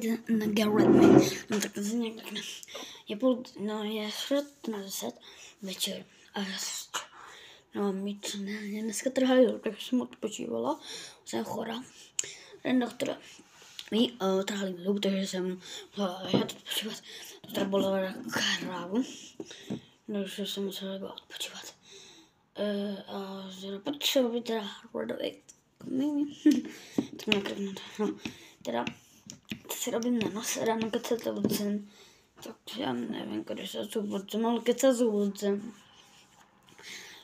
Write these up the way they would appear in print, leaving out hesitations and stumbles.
na Get Red Me. No tak to nějak takhle. Je 10 večer a no mě dneska trhali, takže jsem odpočívala, jsem chora. Ten doktor mi trhali mi zub, takže jsem musela ležet odpočívat. To teda bolelo na krávu, takže jsem musela jako odpočívat. A potřeba by teda rodovit. Tak nakrvnout. No, teda teď si robím na nos, ráno kecat zubcem. Tak já nevím, když se zubcem, ale kecat zubcem.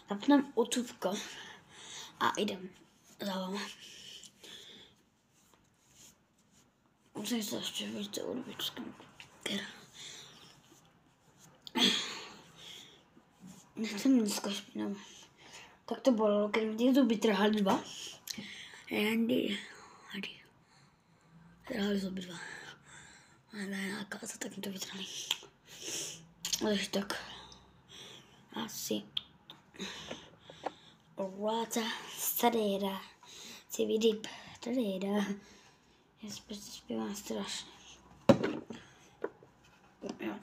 Zapnem otůvko a jdem za váma. Musím se ještě více odbít s kera. Nechcem dneska špinavý. Tak to bolelo, když mi ty zuby trhali dva. Randy. Trhali zuby dva. Ale nějaká to tak mi to vytrhali. Takže tak. Asi. Rata starera. Si vidíp. Starera. Já zpívám strašně. Jo.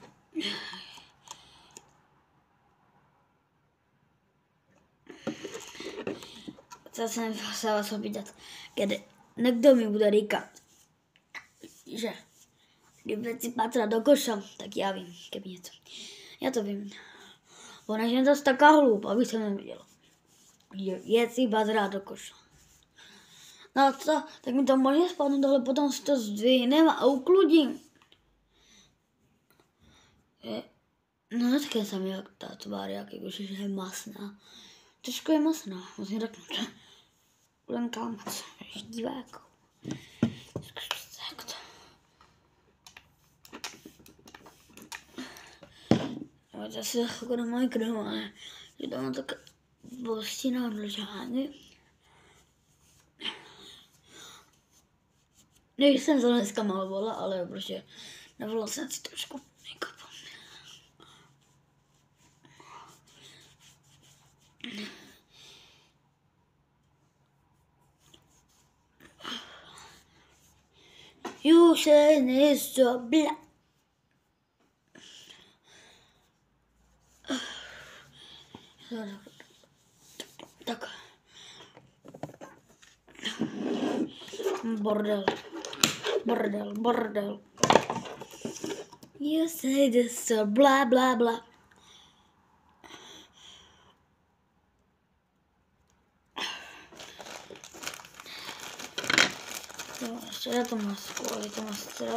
Chtěl jsem se vás opýtat, kdy někdo mi bude říkat, že když si patra do koša, tak já vím, keby něco. Já to vím. Ona je zase taká hloupa, aby jsem neviděla. Je si patra do koša. No co, tak mi to může spadnout, ale potom si to zdvihnem a ukludím. No také jsem jak ta tvár, jak jakože je masná. Trošku je masná, musím řeknout. Budem klamat, diváků. Tak to. No, zase chvilku na moje krvu, ale že to mám tak bolesti na odložání. Než jsem to dneska malovala, ale prostě navolila jsem si trošku make-upu. You said it's so black. Tak. Bordel. You said it's so blah blah blah. Ještě já to masku, ale to má strašně